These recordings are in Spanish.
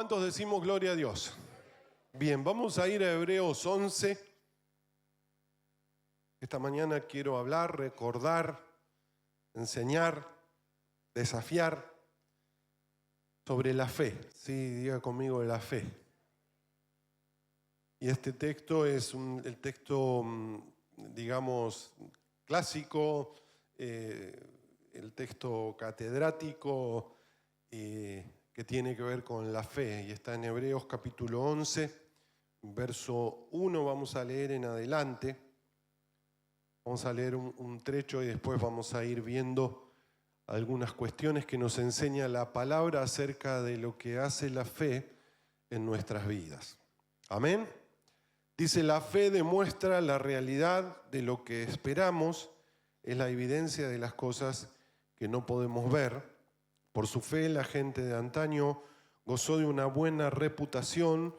¿Cuántos decimos gloria a Dios? Bien, vamos a ir a Hebreos 11. Esta mañana quiero hablar, recordar, enseñar, desafiar sobre la fe. Sí, diga conmigo la fe. Y este texto es el texto, digamos, clásico, el texto catedrático que tiene que ver con la fe. Y está en Hebreos capítulo 11, verso 1, vamos a leer en adelante. Vamos a leer un trecho y después vamos a ir viendo algunas cuestiones que nos enseña la palabra acerca de lo que hace la fe en nuestras vidas. Amén. Dice, la fe demuestra la realidad de lo que esperamos, es la evidencia de las cosas que no podemos ver. Por su fe, la gente de antaño gozó de una buena reputación.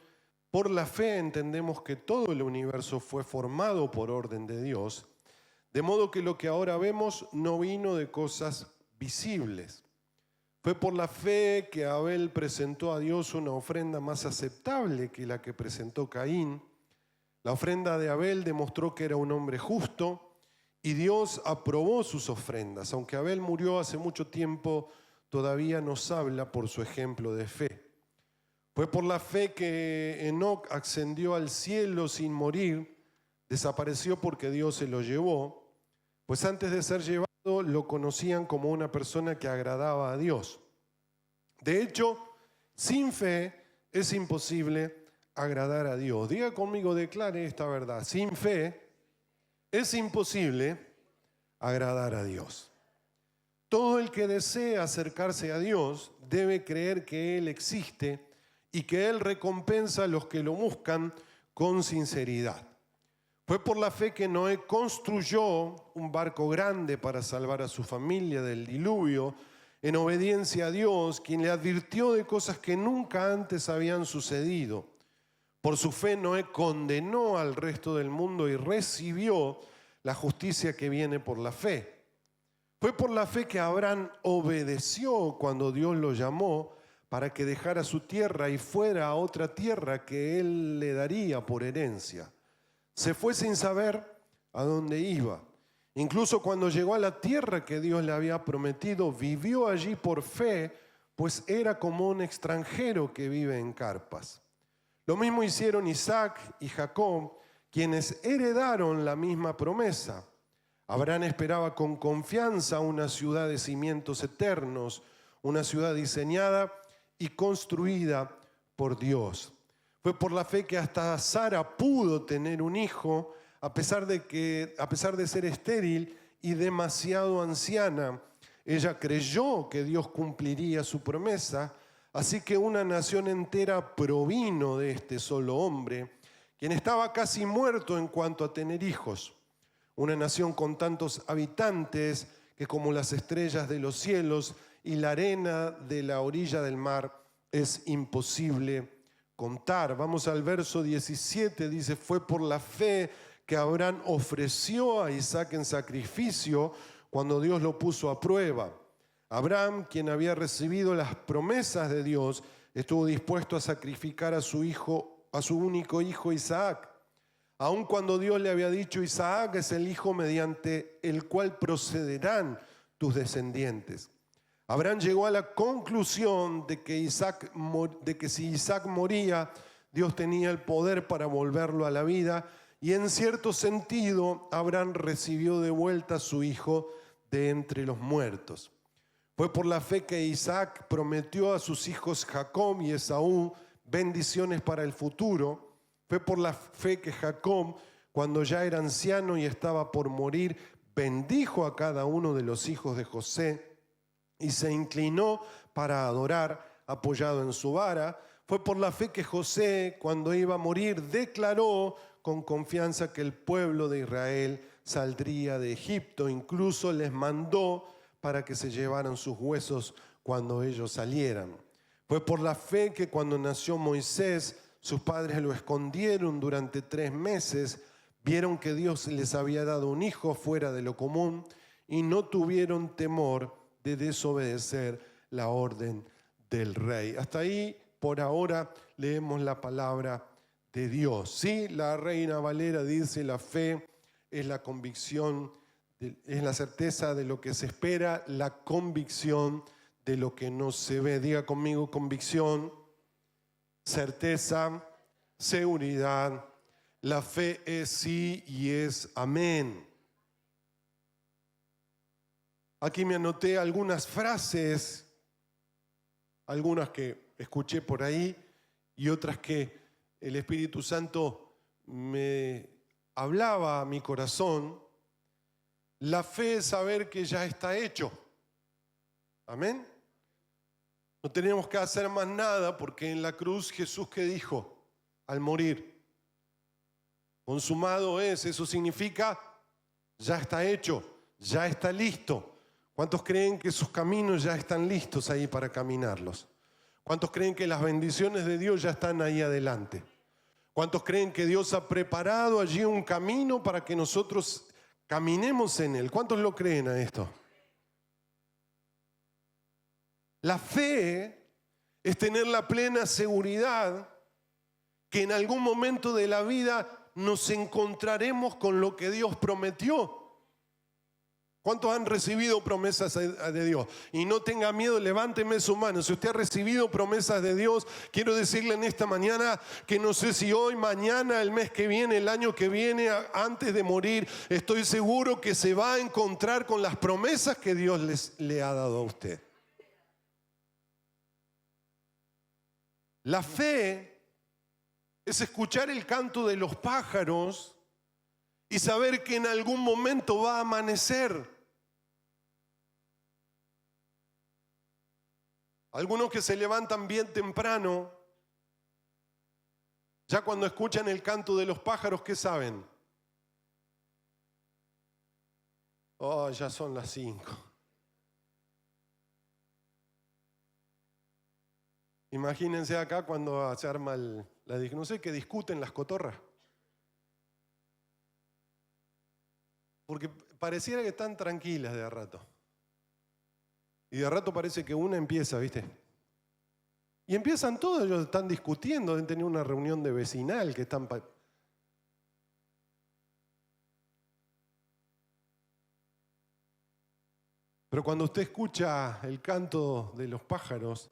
Por la fe entendemos que todo el universo fue formado por orden de Dios, de modo que lo que ahora vemos no vino de cosas visibles. Fue por la fe que Abel presentó a Dios una ofrenda más aceptable que la que presentó Caín. La ofrenda de Abel demostró que era un hombre justo y Dios aprobó sus ofrendas. Aunque Abel murió hace mucho tiempo, todavía nos habla por su ejemplo de fe. Fue por la fe que Enoc ascendió al cielo sin morir, desapareció porque Dios se lo llevó, pues antes de ser llevado lo conocían como una persona que agradaba a Dios. De hecho, sin fe es imposible agradar a Dios. Diga conmigo, declare esta verdad. Sin fe es imposible agradar a Dios. Todo el que desea acercarse a Dios debe creer que Él existe y que Él recompensa a los que lo buscan con sinceridad. Fue por la fe que Noé construyó un barco grande para salvar a su familia del diluvio, en obediencia a Dios, quien le advirtió de cosas que nunca antes habían sucedido. Por su fe Noé condenó al resto del mundo y recibió la justicia que viene por la fe. Fue por la fe que Abraham obedeció cuando Dios lo llamó para que dejara su tierra y fuera a otra tierra que Él le daría por herencia. Se fue sin saber a dónde iba. Incluso cuando llegó a la tierra que Dios le había prometido, vivió allí por fe, pues era como un extranjero que vive en carpas. Lo mismo hicieron Isaac y Jacob, quienes heredaron la misma promesa. Abraham esperaba con confianza una ciudad de cimientos eternos, una ciudad diseñada y construida por Dios. Fue por la fe que hasta Sara pudo tener un hijo, a pesar de ser estéril y demasiado anciana. Ella creyó que Dios cumpliría su promesa, así que una nación entera provino de este solo hombre, quien estaba casi muerto en cuanto a tener hijos. Una nación con tantos habitantes que como las estrellas de los cielos y la arena de la orilla del mar es imposible contar. Vamos al verso 17, dice, fue por la fe que Abraham ofreció a Isaac en sacrificio cuando Dios lo puso a prueba. Abraham, quien había recibido las promesas de Dios, estuvo dispuesto a sacrificar a su único hijo Isaac. Aun cuando Dios le había dicho, Isaac es el hijo mediante el cual procederán tus descendientes. Abraham llegó a la conclusión de que si Isaac moría, Dios tenía el poder para volverlo a la vida, y en cierto sentido, Abraham recibió de vuelta a su hijo de entre los muertos. Fue por la fe que Isaac prometió a sus hijos Jacob y Esaú bendiciones para el futuro. Fue por la fe que Jacob, cuando ya era anciano y estaba por morir, bendijo a cada uno de los hijos de José y se inclinó para adorar, apoyado en su vara. Fue por la fe que José, cuando iba a morir, declaró con confianza que el pueblo de Israel saldría de Egipto. Incluso les mandó para que se llevaran sus huesos cuando ellos salieran. Fue por la fe que cuando nació Moisés, sus padres lo escondieron durante 3 meses, vieron que Dios les había dado un hijo fuera de lo común y no tuvieron temor de desobedecer la orden del rey. Hasta ahí por ahora leemos la palabra de Dios. Sí, la Reina Valera dice: la fe es la convicción, es la certeza de lo que se espera, la convicción de lo que no se ve. Diga conmigo: convicción, certeza, seguridad. La fe es sí y es amén. Aquí me anoté algunas frases, algunas que escuché por ahí y otras que el Espíritu Santo me hablaba a mi corazón. La fe es saber que ya está hecho. Amén. No tenemos que hacer más nada, porque en la cruz Jesús, ¿qué dijo al morir? Consumado es. Eso significa ya está hecho, ya está listo. ¿Cuántos creen que sus caminos ya están listos ahí para caminarlos? ¿Cuántos creen que las bendiciones de Dios ya están ahí adelante? ¿Cuántos creen que Dios ha preparado allí un camino para que nosotros caminemos en él? ¿Cuántos lo creen a esto? La fe es tener la plena seguridad que en algún momento de la vida nos encontraremos con lo que Dios prometió. ¿Cuántos han recibido promesas de Dios? Y no tenga miedo, levánteme su mano. Si usted ha recibido promesas de Dios, quiero decirle en esta mañana que no sé si hoy, mañana, el mes que viene, el año que viene, antes de morir, estoy seguro que se va a encontrar con las promesas que Dios le ha dado a usted. La fe es escuchar el canto de los pájaros y saber que en algún momento va a amanecer. Algunos que se levantan bien temprano, ya cuando escuchan el canto de los pájaros, ¿qué saben? Oh, ya son las 5. Imagínense acá cuando se arma no sé, que discuten las cotorras. Porque pareciera que están tranquilas de a rato. Y de a rato parece que una empieza, ¿viste? Y empiezan todos, ellos están discutiendo, deben tener una reunión de vecinal que están... Pero cuando usted escucha el canto de los pájaros,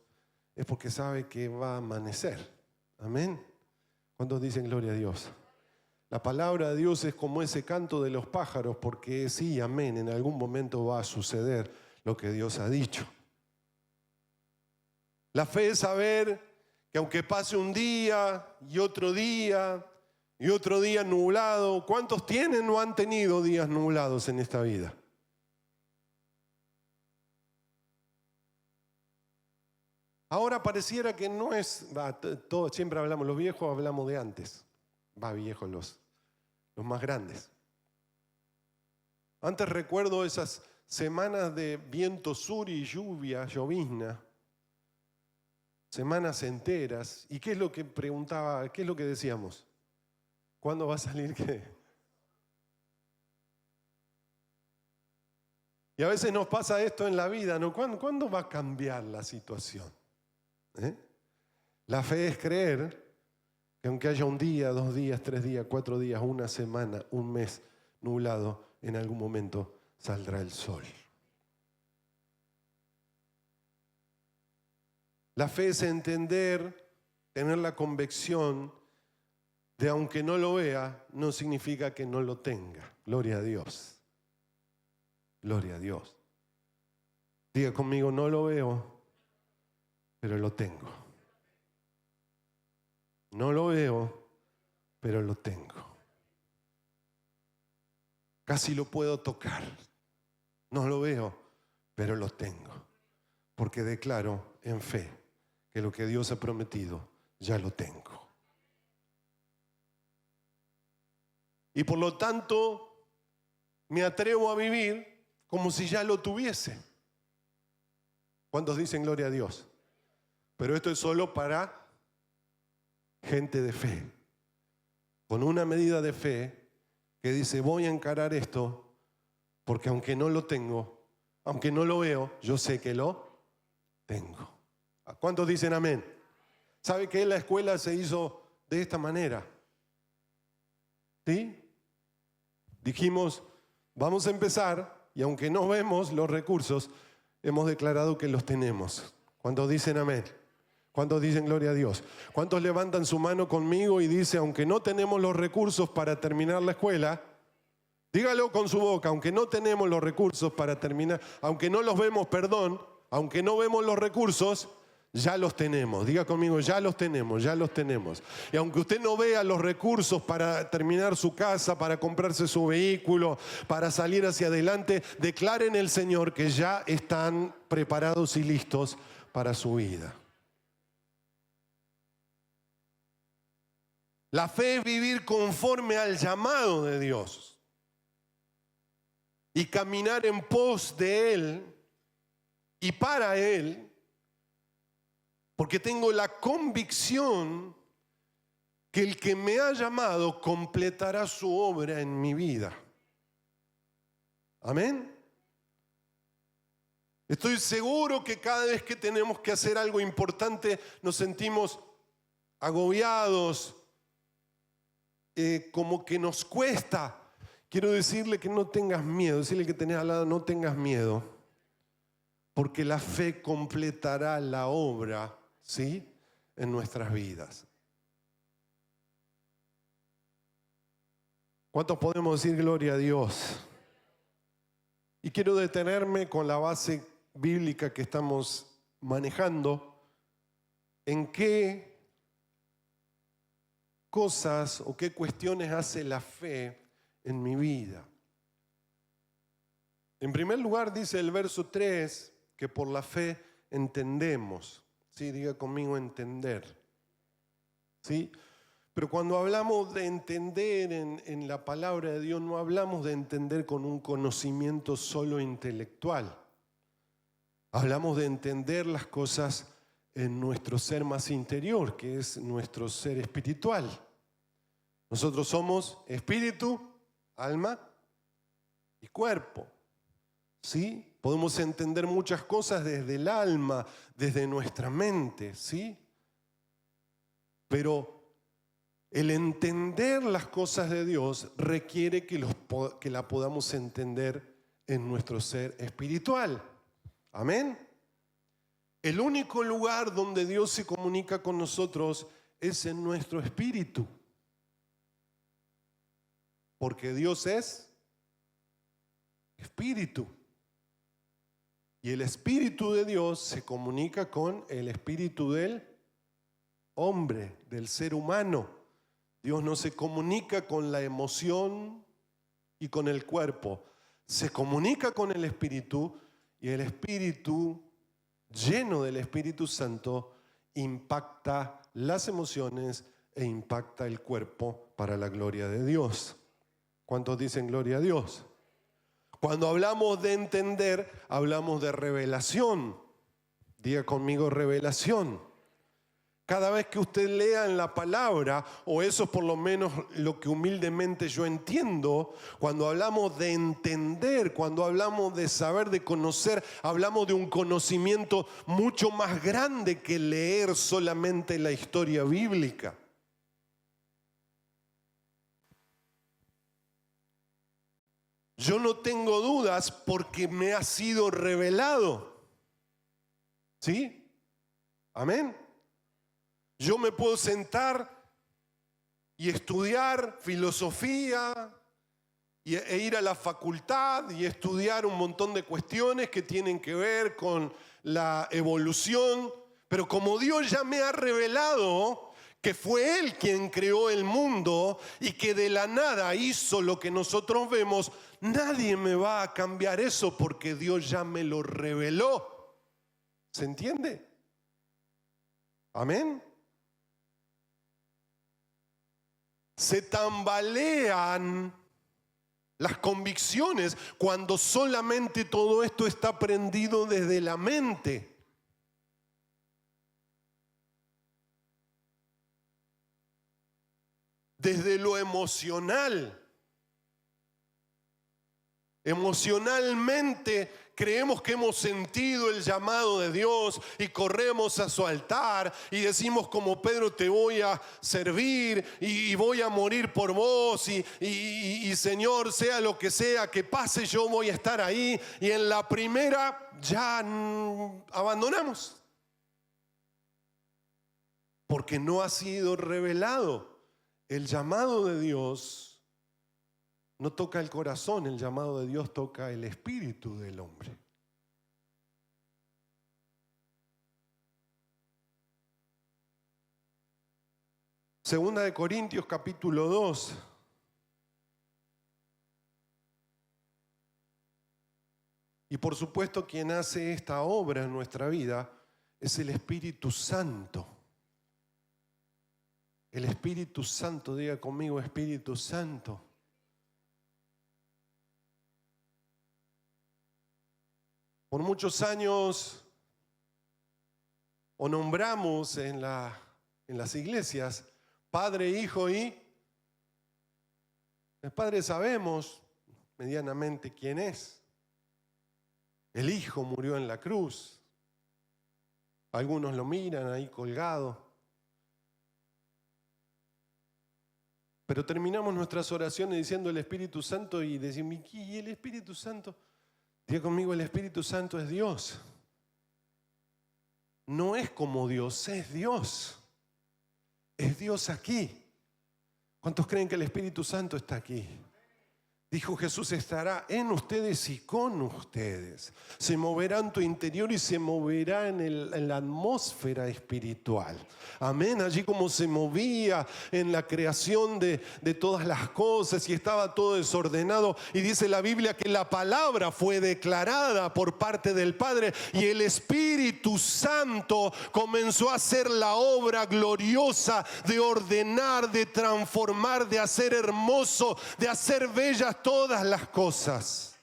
es porque sabe que va a amanecer. Amén. ¿Cuántos dicen gloria a Dios? La palabra de Dios es como ese canto de los pájaros, porque sí, amén, en algún momento va a suceder lo que Dios ha dicho. La fe es saber que aunque pase un día y otro día y otro día nublado, ¿cuántos tienen o han tenido días nublados en esta vida? Ahora pareciera que no es, siempre hablamos, los viejos hablamos de antes, viejos los más grandes. Antes recuerdo esas semanas de viento sur y lluvia, llovizna, semanas enteras. ¿Y qué es lo que preguntaba, qué es lo que decíamos? ¿Cuándo va a salir qué? Y a veces nos pasa esto en la vida, ¿no? ¿Cuándo va a cambiar la situación? La fe es creer que aunque haya un día, 2 días, 3 días, 4 días, una semana, un mes nublado, en algún momento saldrá el sol. La fe es entender, tener la convicción de aunque no lo vea, no significa que no lo tenga. Gloria a Dios. Gloria a Dios. Diga conmigo: no lo veo, pero lo tengo. No lo veo, pero lo tengo. Casi lo puedo tocar. No lo veo, pero lo tengo. Porque declaro en fe que lo que Dios ha prometido, ya lo tengo. Y por lo tanto, me atrevo a vivir como si ya lo tuviese. ¿Cuántos dicen gloria a Dios? Pero esto es solo para gente de fe, con una medida de fe que dice: voy a encarar esto porque aunque no lo tengo, aunque no lo veo, yo sé que lo tengo. ¿Cuántos dicen amén? ¿Sabe que la escuela se hizo de esta manera? ¿Sí? Dijimos, vamos a empezar, y aunque no vemos los recursos, hemos declarado que los tenemos. ¿Cuántos dicen amén? ¿Cuántos dicen gloria a Dios? ¿Cuántos levantan su mano conmigo y dicen, aunque no tenemos los recursos para terminar la escuela, dígalo con su boca, aunque no tenemos los recursos para terminar, aunque no los vemos, perdón, aunque no vemos los recursos, ya los tenemos. Diga conmigo, ya los tenemos, ya los tenemos. Y aunque usted no vea los recursos para terminar su casa, para comprarse su vehículo, para salir hacia adelante, declare en el Señor que ya están preparados y listos para su vida. La fe es vivir conforme al llamado de Dios y caminar en pos de Él y para Él, porque tengo la convicción que el que me ha llamado completará su obra en mi vida. Amén. Estoy seguro que cada vez que tenemos que hacer algo importante nos sentimos agobiados, como que nos cuesta. Quiero decirle que no tengas miedo, decirle que tenés al lado, no tengas miedo, porque la fe completará la obra, ¿sí?, en nuestras vidas. ¿Cuántos podemos decir gloria a Dios? Y quiero detenerme con la base bíblica que estamos manejando, en qué cosas o qué cuestiones hace la fe en mi vida. En primer lugar dice el verso 3 que por la fe entendemos. Sí, diga conmigo entender. ¿Sí? Pero cuando hablamos de entender en la palabra de Dios, no hablamos de entender con un conocimiento solo intelectual. Hablamos de entender las cosas en nuestro ser más interior, que es nuestro ser espiritual. Nosotros somos espíritu, alma y cuerpo. ¿Sí? Podemos entender muchas cosas desde el alma, desde nuestra mente, ¿sí? Pero el entender las cosas de Dios requiere que la podamos entender en nuestro ser espiritual. Amén. El único lugar donde Dios se comunica con nosotros es en nuestro espíritu. Porque Dios es espíritu. Y el espíritu de Dios se comunica con el espíritu del hombre, del ser humano. Dios no se comunica con la emoción y con el cuerpo. Se comunica con el espíritu y el espíritu, lleno del Espíritu Santo, impacta las emociones e impacta el cuerpo para la gloria de Dios. ¿Cuántos dicen gloria a Dios? Cuando hablamos de entender, hablamos de revelación. Diga conmigo revelación. Cada vez que usted lea en la palabra, o eso es por lo menos lo que humildemente yo entiendo, cuando hablamos de entender, cuando hablamos de saber, de conocer, hablamos de un conocimiento mucho más grande que leer solamente la historia bíblica. Yo no tengo dudas porque me ha sido revelado. ¿Sí? Amén. Yo me puedo sentar y estudiar filosofía e ir a la facultad y estudiar un montón de cuestiones que tienen que ver con la evolución, pero como Dios ya me ha revelado que fue Él quien creó el mundo y que de la nada hizo lo que nosotros vemos, nadie me va a cambiar eso porque Dios ya me lo reveló. ¿Se entiende? Amén. Se tambalean las convicciones cuando solamente todo esto está prendido desde la mente. Desde lo emocional. Emocionalmente creemos que hemos sentido el llamado de Dios y corremos a su altar y decimos como Pedro, te voy a servir y voy a morir por vos y Señor, sea lo que sea que pase, yo voy a estar ahí, y en la primera ya abandonamos porque no ha sido revelado. El llamado de Dios no toca el corazón, el llamado de Dios toca el espíritu del hombre. Segunda de Corintios capítulo 2. Y por supuesto quien hace esta obra en nuestra vida es el Espíritu Santo. El Espíritu Santo, diga conmigo, Espíritu Santo. Por muchos años o nombramos en las iglesias Padre, Hijo y el Padre sabemos medianamente quién es. El Hijo murió en la cruz. Algunos lo miran ahí colgado. Pero terminamos nuestras oraciones diciendo el Espíritu Santo y decimos, ¿y el Espíritu Santo? Diga conmigo, el Espíritu Santo es Dios. No es como Dios, es Dios. Es Dios aquí. ¿Cuántos creen que el Espíritu Santo está aquí? Dijo Jesús, estará en ustedes y con ustedes. Se moverá en tu interior y se moverá en la atmósfera espiritual. Amén. Allí como se movía en la creación de todas las cosas y estaba todo desordenado. Y dice la Biblia que la palabra fue declarada por parte del Padre y el Espíritu Santo comenzó a hacer la obra gloriosa de ordenar, de transformar, de hacer hermoso, de hacer bellas todas las cosas.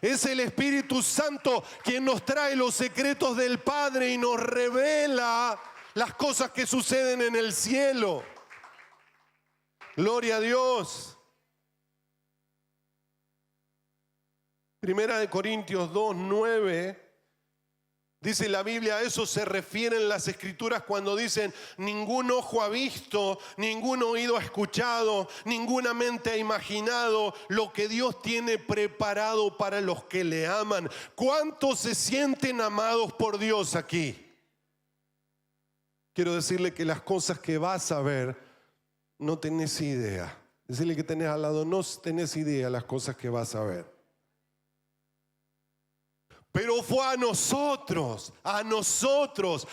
Es el Espíritu Santo quien nos trae los secretos del Padre y nos revela las cosas que suceden en el cielo. Gloria a Dios. Primera de Corintios 2:9. Dice la Biblia, a eso se refieren las Escrituras cuando dicen, ningún ojo ha visto, ningún oído ha escuchado, ninguna mente ha imaginado lo que Dios tiene preparado para los que le aman. ¿Cuántos se sienten amados por Dios aquí? Quiero decirle que las cosas que vas a ver no tenés idea. Decirle que tenés al lado, no tenés idea las cosas que vas a ver. Pero fue a nosotros,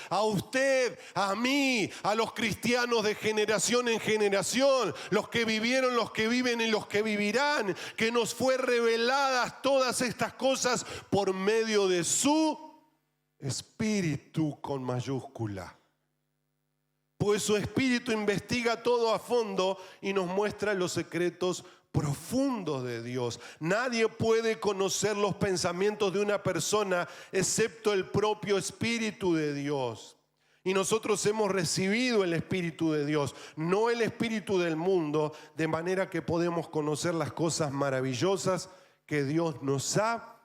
a usted, a mí, a los cristianos de generación en generación, los que vivieron, los que viven y los que vivirán, que nos fue reveladas todas estas cosas por medio de su Espíritu con mayúscula. Pues su Espíritu investiga todo a fondo y nos muestra los secretos profundos de Dios. Nadie puede conocer los pensamientos de una persona excepto el propio Espíritu de Dios. Y nosotros hemos recibido el Espíritu de Dios, no el espíritu del mundo, de manera que podemos conocer las cosas maravillosas que Dios nos ha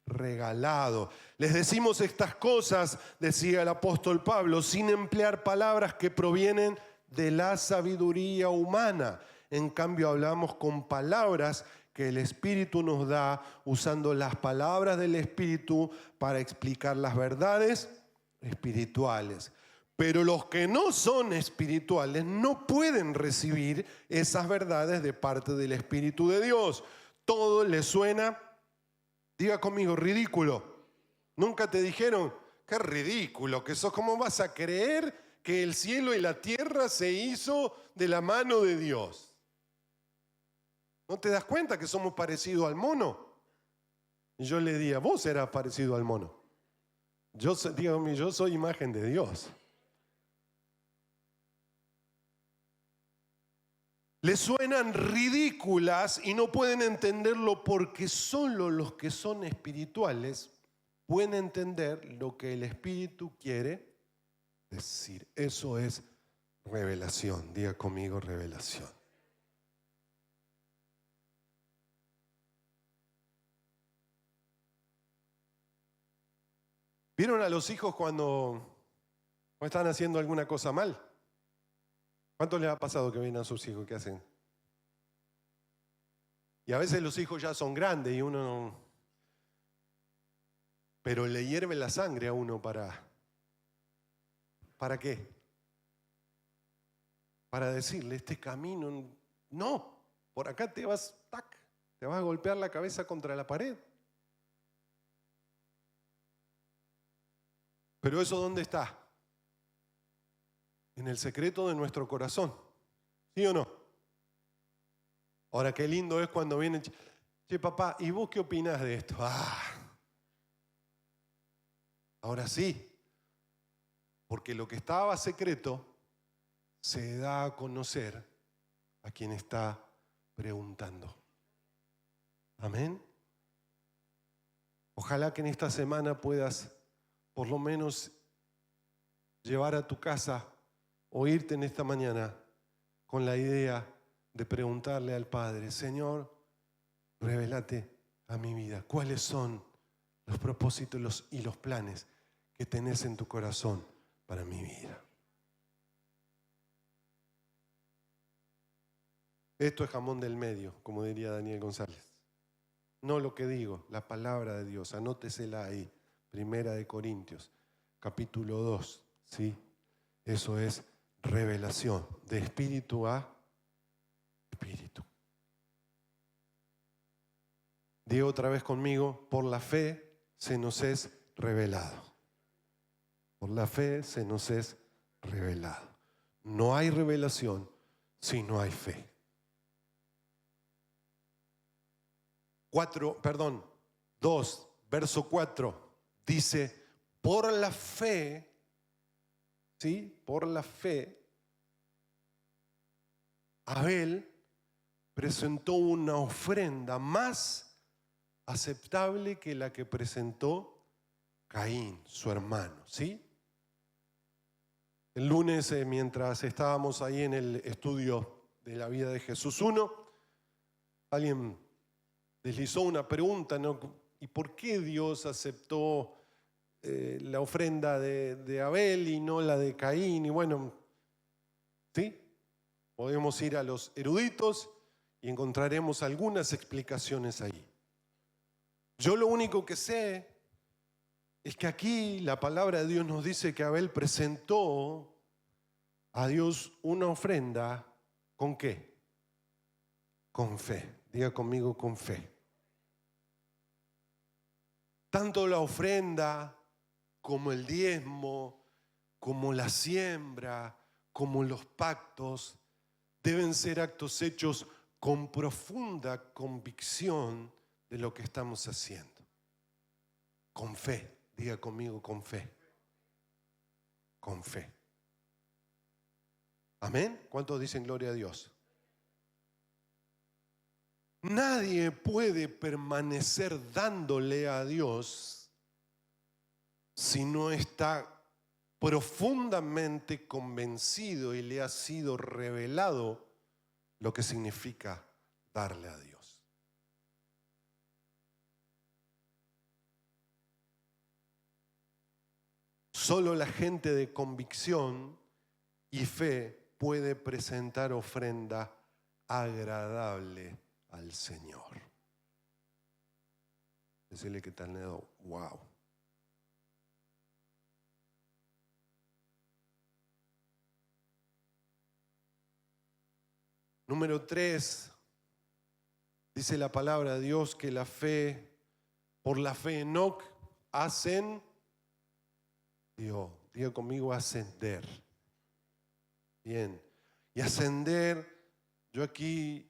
regalado. Les decimos estas cosas, decía el apóstol Pablo, sin emplear palabras que provienen de la sabiduría humana. En cambio hablamos con palabras que el Espíritu nos da, usando las palabras del Espíritu para explicar las verdades espirituales. Pero los que no son espirituales no pueden recibir esas verdades de parte del Espíritu de Dios. Todo les suena, diga conmigo, ridículo. Nunca te dijeron, qué ridículo que sos, ¿cómo vas a creer que el cielo y la tierra se hizo de la mano de Dios? ¿No te das cuenta que somos parecidos al mono? Y yo le diría, vos eras parecido al mono. Yo soy imagen de Dios. Les suenan ridículas y no pueden entenderlo porque solo los que son espirituales pueden entender lo que el Espíritu quiere decir. Eso es revelación. Diga conmigo, revelación. ¿Vieron a los hijos cuando están haciendo alguna cosa mal? ¿Cuánto les ha pasado que ven a sus hijos que hacen? Y a veces los hijos ya son grandes y uno no... Pero le hierve la sangre a uno ¿para qué? Para decirle, este camino, no, por acá te vas a golpear la cabeza contra la pared. Pero eso ¿dónde está? En el secreto de nuestro corazón, ¿sí o no? Ahora, qué lindo es cuando vienen, che papá, ¿y vos qué opinás de esto? Ahora sí, porque lo que estaba secreto se da a conocer a quien está preguntando. Amén. Ojalá que en esta semana puedas por lo menos llevar a tu casa o irte en esta mañana con la idea de preguntarle al Padre, Señor, revélate a mi vida. ¿Cuáles son los propósitos y los planes que tenés en tu corazón para mi vida? Esto es jamón del medio, como diría Daniel González. No lo que digo, la palabra de Dios. Anótesela ahí. 1 Corintios, capítulo 2. ¿Sí? Eso es revelación, de espíritu a espíritu. Diga otra vez conmigo, por la fe se nos es revelado. Por la fe se nos es revelado. No hay revelación si no hay fe. 2, verso 4, dice, por la fe, ¿sí? Por la fe, Abel presentó una ofrenda más aceptable que la que presentó Caín, su hermano, ¿sí? El lunes, mientras estábamos ahí en el estudio de la vida de Jesús 1, alguien deslizó una pregunta, ¿no? ¿Y por qué Dios aceptó la ofrenda de Abel y no la de Caín? Y bueno, ¿sí? Podemos ir a los eruditos y encontraremos algunas explicaciones ahí. Yo lo único que sé es que aquí la palabra de Dios nos dice que Abel presentó a Dios una ofrenda, ¿con qué? Con fe. Diga conmigo, con fe. Tanto la ofrenda como el diezmo, como la siembra, como los pactos, deben ser actos hechos con profunda convicción de lo que estamos haciendo. Con fe. Diga conmigo, con fe. Con fe. ¿Amén? ¿Cuántos dicen gloria a Dios? Nadie puede permanecer dándole a Dios si no está profundamente convencido y le ha sido revelado lo que significa darle a Dios. Solo la gente de convicción y fe puede presentar ofrenda agradable al Señor. Decirle que tal lado, wow. Número 3, dice la palabra de Dios que la fe, por la fe Enoc, diga conmigo, ascender. Bien, y ascender, yo aquí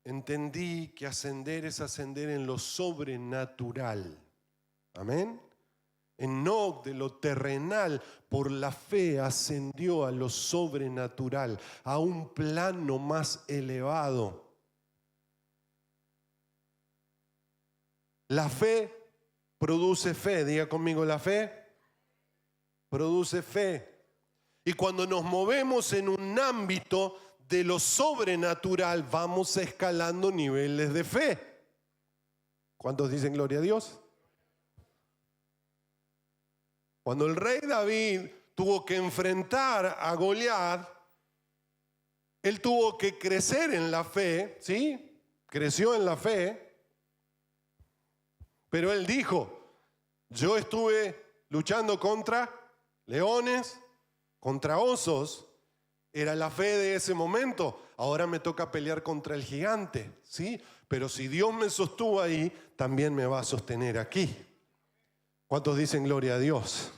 entendí que ascender es ascender en lo sobrenatural. Amén. Enoc, de lo terrenal, por la fe ascendió a lo sobrenatural, a un plano más elevado. La fe produce fe. Diga conmigo, la fe produce fe. Y cuando nos movemos en un ámbito de lo sobrenatural, vamos escalando niveles de fe. ¿Cuántos dicen gloria a Dios? Cuando el rey David tuvo que enfrentar a Goliat, él tuvo que crecer en la fe, ¿sí? Creció en la fe, pero él dijo, yo estuve luchando contra leones, contra osos, era la fe de ese momento. Ahora me toca pelear contra el gigante, ¿sí? Pero si Dios me sostuvo ahí, también me va a sostener aquí. ¿Cuántos dicen gloria a Dios?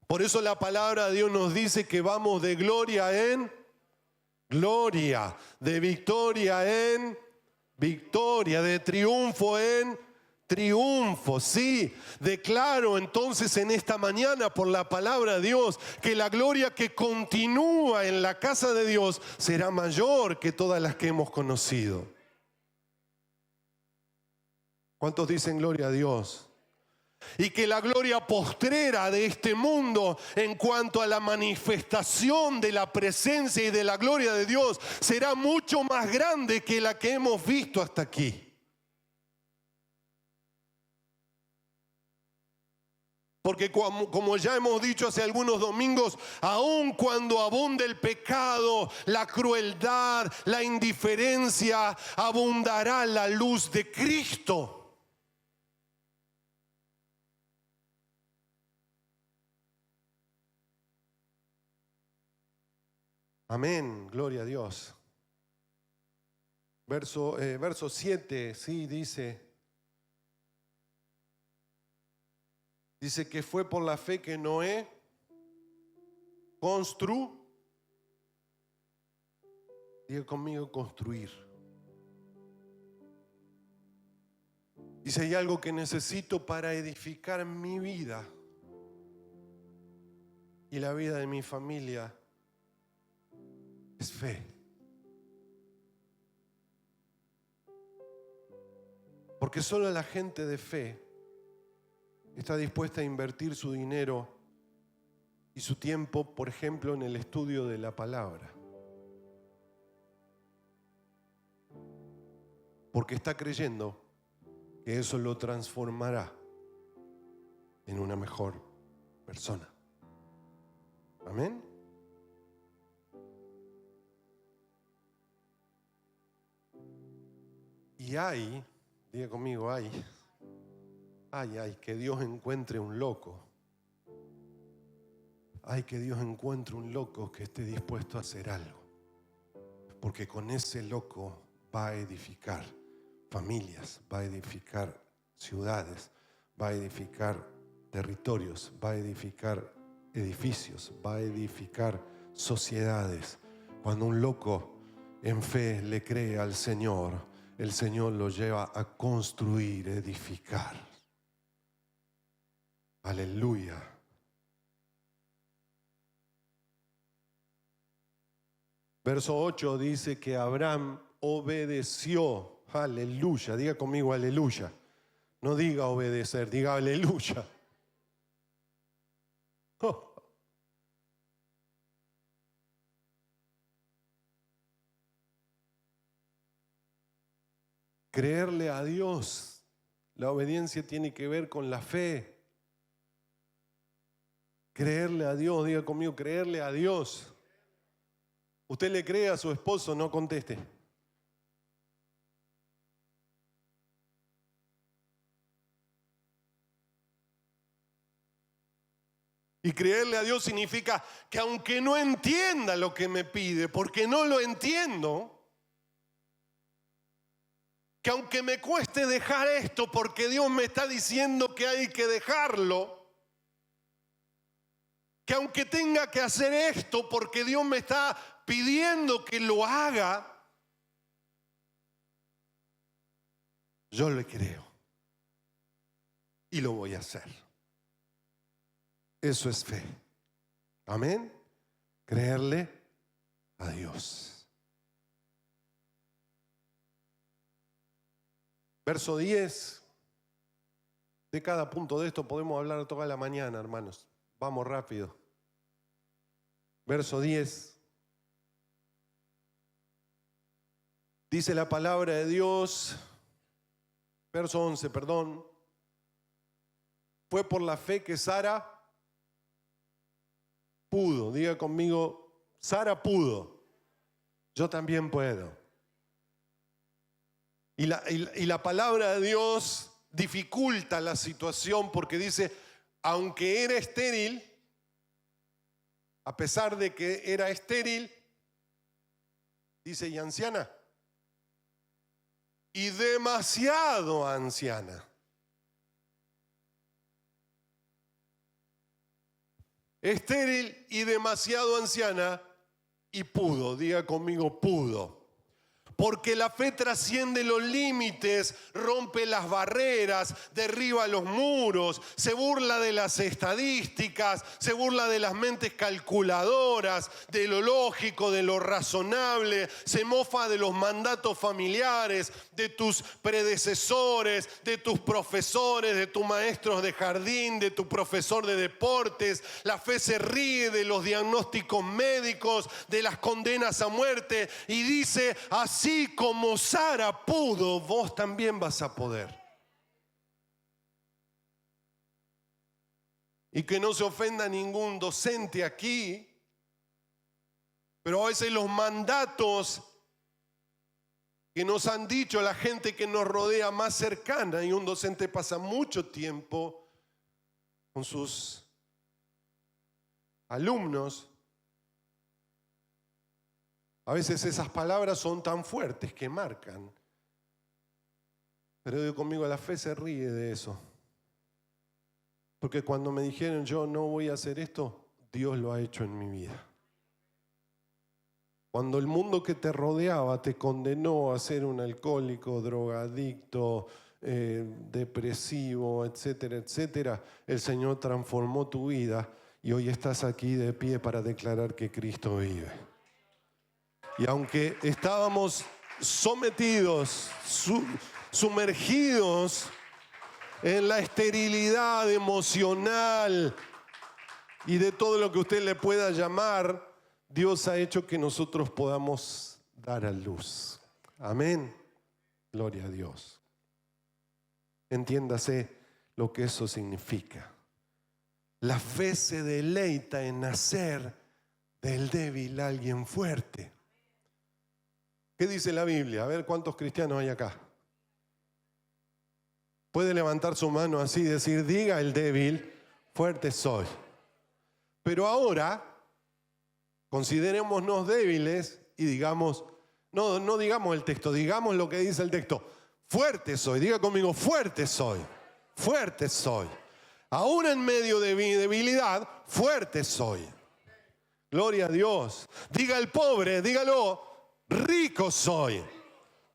Por eso la palabra de Dios nos dice que vamos de gloria en gloria, de victoria en victoria, de triunfo en triunfo. Sí, declaro entonces en esta mañana por la palabra de Dios que la gloria que continúa en la casa de Dios será mayor que todas las que hemos conocido. ¿Cuántos dicen gloria a Dios? Y que la gloria postrera de este mundo en cuanto a la manifestación de la presencia y de la gloria de Dios será mucho más grande que la que hemos visto hasta aquí. Porque como ya hemos dicho hace algunos domingos, aun cuando abunde el pecado, la crueldad, la indiferencia, abundará la luz de Cristo. Amén, gloria a Dios. Verso 7, sí, dice que fue por la fe que Noé diga conmigo, construir. Dice, hay algo que necesito para edificar mi vida y la vida de mi familia. Es fe. Porque solo la gente de fe está dispuesta a invertir su dinero y su tiempo, por ejemplo, en el estudio de la palabra. Porque está creyendo que eso lo transformará en una mejor persona. Amén. Y diga conmigo, que Dios encuentre un loco. Que Dios encuentre un loco que esté dispuesto a hacer algo. Porque con ese loco va a edificar familias, va a edificar ciudades, va a edificar territorios, va a edificar edificios, va a edificar sociedades. Cuando un loco en fe le cree al Señor, el Señor lo lleva a construir, edificar. Aleluya. Verso 8 dice que Abraham obedeció. Aleluya. Diga conmigo aleluya. No diga obedecer, diga aleluya. Oh. Creerle a Dios. La obediencia tiene que ver con la fe. Creerle a Dios, diga conmigo, creerle a Dios. Usted le cree a su esposo, no conteste. Y creerle a Dios significa que aunque no entienda lo que me pide, porque no lo entiendo, que aunque me cueste dejar esto porque Dios me está diciendo que hay que dejarlo, que aunque tenga que hacer esto porque Dios me está pidiendo que lo haga, yo le creo y lo voy a hacer. Eso es fe. Amén. Creerle a Dios. Verso 10. De cada punto de esto podemos hablar toda la mañana, hermanos. Vamos rápido. Verso 10. Dice la palabra de Dios. Verso 11, perdón. fue por la fe que Sara pudo. Diga conmigo, Sara pudo. Yo también puedo. Y la palabra de Dios dificulta la situación porque dice, aunque era estéril, a pesar de que era estéril, dice, y anciana, y demasiado anciana. Estéril y demasiado anciana, y pudo, diga conmigo, pudo. Porque la fe trasciende los límites, rompe las barreras, derriba los muros, se burla de las estadísticas, se burla de las mentes calculadoras, de lo lógico, de lo razonable, se mofa de los mandatos familiares, de tus predecesores, de tus profesores, de tus maestros de jardín, de tu profesor de deportes. La fe se ríe de los diagnósticos médicos, de las condenas a muerte y dice, así como Sara pudo, vos también vas a poder. Y que no se ofenda ningún docente aquí, pero a veces los mandatos que nos han dicho la gente que nos rodea más cercana, y un docente pasa mucho tiempo con sus alumnos, a veces esas palabras son tan fuertes que marcan. Pero digo conmigo, la fe se ríe de eso. Porque cuando me dijeron yo no voy a hacer esto, Dios lo ha hecho en mi vida. Cuando el mundo que te rodeaba te condenó a ser un alcohólico, drogadicto, depresivo, etcétera, etcétera, el Señor transformó tu vida y hoy estás aquí de pie para declarar que Cristo vive. Y aunque estábamos sometidos, sumergidos en la esterilidad emocional y de todo lo que usted le pueda llamar, Dios ha hecho que nosotros podamos dar a luz. Amén. Gloria a Dios. Entiéndase lo que eso significa. La fe se deleita en hacer del débil alguien fuerte. ¿Qué dice la Biblia? A ver cuántos cristianos hay acá. Puede levantar su mano así y decir, diga el débil, fuerte soy. Pero ahora, considerémonos débiles y digamos, no digamos el texto, digamos lo que dice el texto. Fuerte soy, diga conmigo, fuerte soy, fuerte soy. Aún en medio de mi debilidad, fuerte soy. Gloria a Dios. Diga el pobre, dígalo. Rico soy,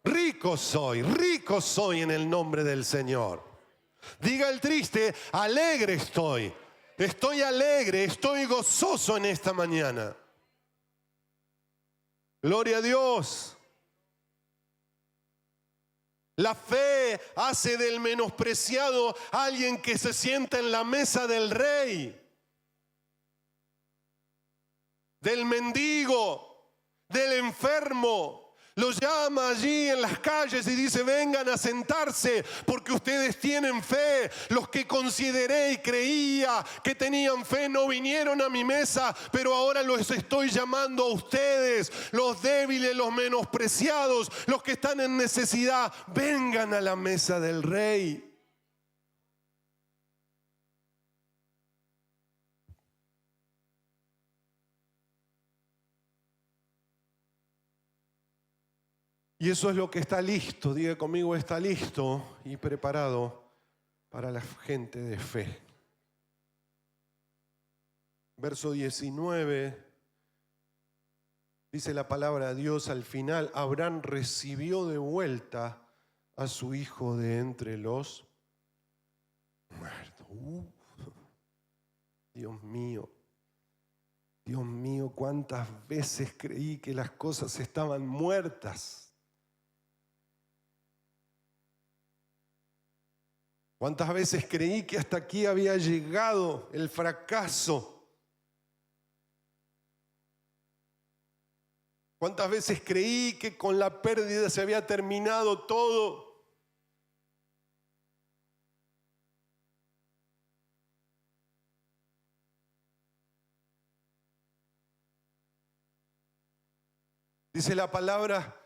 rico soy, rico soy en el nombre del Señor. Diga el triste, alegre estoy alegre, estoy gozoso en esta mañana. Gloria a Dios. La fe hace del menospreciado alguien que se sienta en la mesa del rey, del mendigo, del enfermo. Los llama allí en las calles y dice, vengan a sentarse porque ustedes tienen fe. Los que consideré y creía que tenían fe no vinieron a mi mesa, pero ahora los estoy llamando a ustedes, los débiles, los menospreciados, los que están en necesidad. Vengan a la mesa del Rey. Y eso es lo que está listo, diga conmigo, está listo y preparado para la gente de fe. Verso 19, dice la palabra de Dios al final, Abraham recibió de vuelta a su hijo de entre los muertos. Dios mío, cuántas veces creí que las cosas estaban muertas. ¿Cuántas veces creí que hasta aquí había llegado el fracaso? ¿Cuántas veces creí que con la pérdida se había terminado todo? Dice la palabra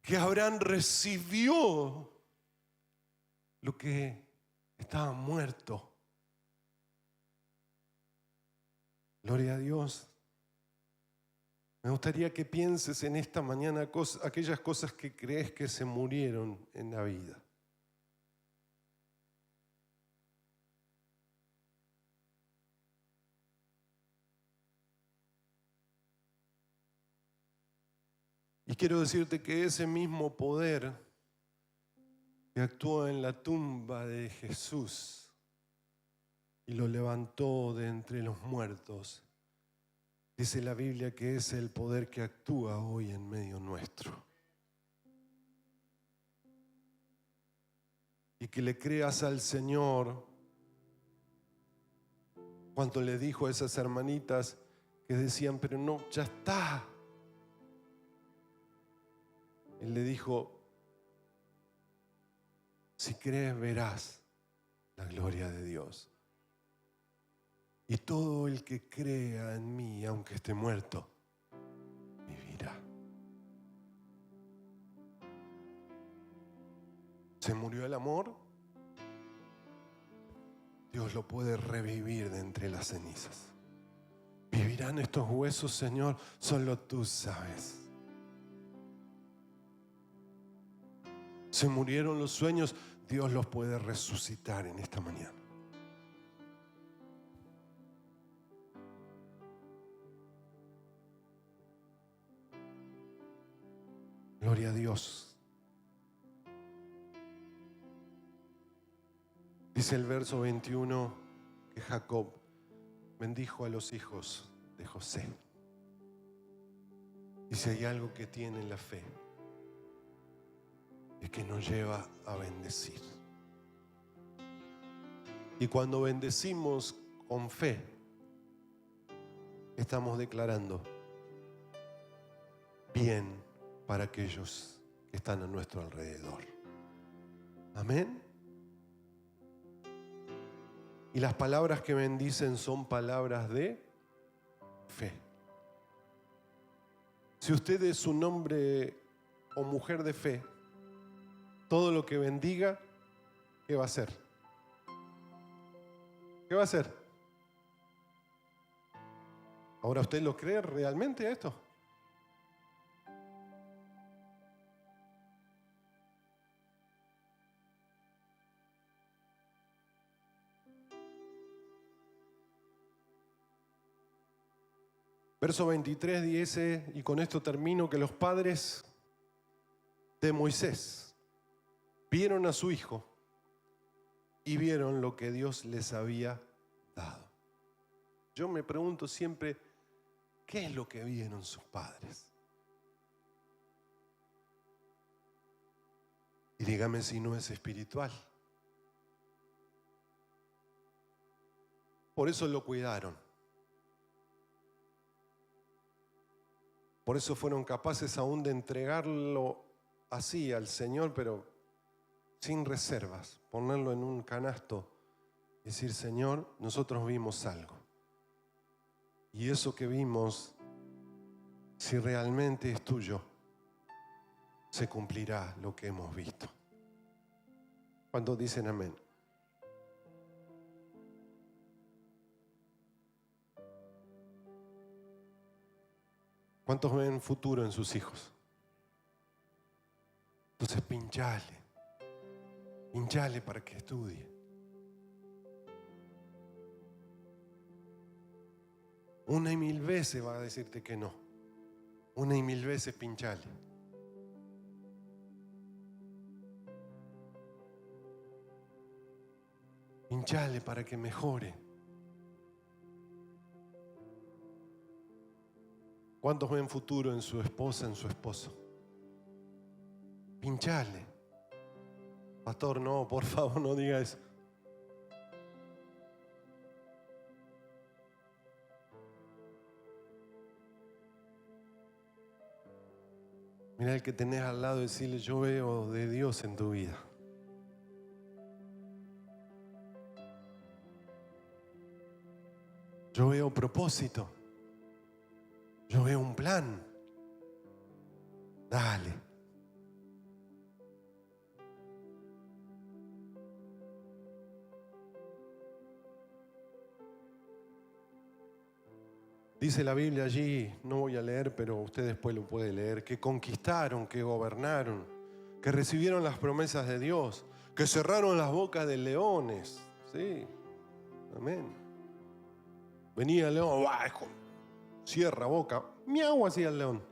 que Abraham recibió lo que estaba muerto. Gloria a Dios. Me gustaría que pienses en esta mañana aquellas cosas que crees que se murieron en la vida. Y quiero decirte que ese mismo poder que actuó en la tumba de Jesús y lo levantó de entre los muertos, dice la Biblia que es el poder que actúa hoy en medio nuestro. Y que le creas al Señor cuando le dijo a esas hermanitas que decían, pero no, ya está. Él le dijo, si crees verás la gloria de Dios. Y todo el que crea en mí, aunque esté muerto, vivirá. ¿Se murió el amor? Dios lo puede revivir de entre las cenizas. ¿Vivirán estos huesos, Señor? Solo tú sabes. ¿Se murieron los sueños? Dios los puede resucitar en esta mañana. Gloria a Dios. Dice el verso 21 que Jacob bendijo a los hijos de José. Y si hay algo que tiene la fe, es que nos lleva a bendecir. Y cuando bendecimos con fe, estamos declarando bien para aquellos que están a nuestro alrededor. Amén. Y las palabras que bendicen son palabras de fe. Si usted es un hombre o mujer de fe, todo lo que bendiga, ¿qué va a hacer? ¿Qué va a hacer? ¿Ahora usted lo cree realmente esto? Verso 23 dice, y con esto termino, que los padres de Moisés vieron a su hijo y vieron lo que Dios les había dado. Yo me pregunto siempre, ¿qué es lo que vieron sus padres? Y dígame si no es espiritual. Por eso lo cuidaron. Por eso fueron capaces aún de entregarlo así al Señor, pero sin reservas, ponerlo en un canasto y decir, Señor, nosotros vimos algo. Y eso que vimos, si realmente es tuyo, se cumplirá lo que hemos visto. ¿Cuántos dicen amén? ¿Cuántos ven futuro en sus hijos? Entonces pinchale para que estudie. Una y mil veces va a decirte que no. Una y mil veces pinchale. Pinchale para que mejore. ¿Cuántos ven futuro en su esposa, en su esposo? Pinchale. Pastor, no, por favor, no diga eso. Mira el que tenés al lado y decirle, yo veo de Dios en tu vida. Yo veo propósito. Yo veo un plan. Dale. Dice la Biblia allí, no voy a leer, pero usted después lo puede leer, que conquistaron, que gobernaron, que recibieron las promesas de Dios, que cerraron las bocas de leones. Sí, amén. Venía el león, cierra boca, miau, hacía el león.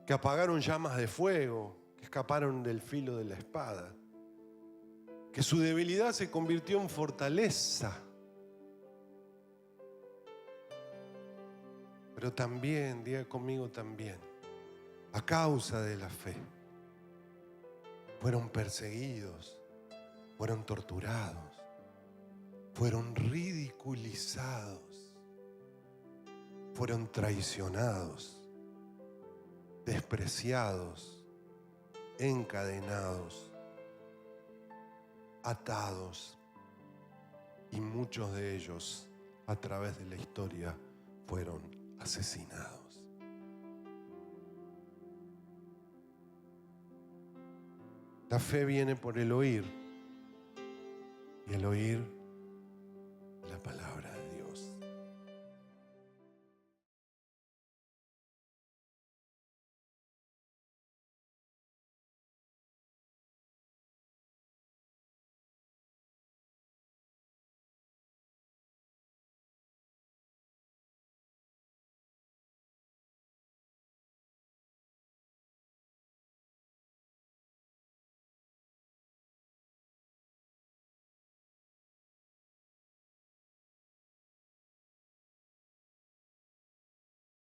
Que apagaron llamas de fuego, que escaparon del filo de la espada, que su debilidad se convirtió en fortaleza. Pero también, diga conmigo también, a causa de la fe, fueron perseguidos, fueron torturados, fueron ridiculizados, fueron traicionados, despreciados, encadenados, atados, y muchos de ellos a través de la historia fueron asesinados. La fe viene por el oír y el oír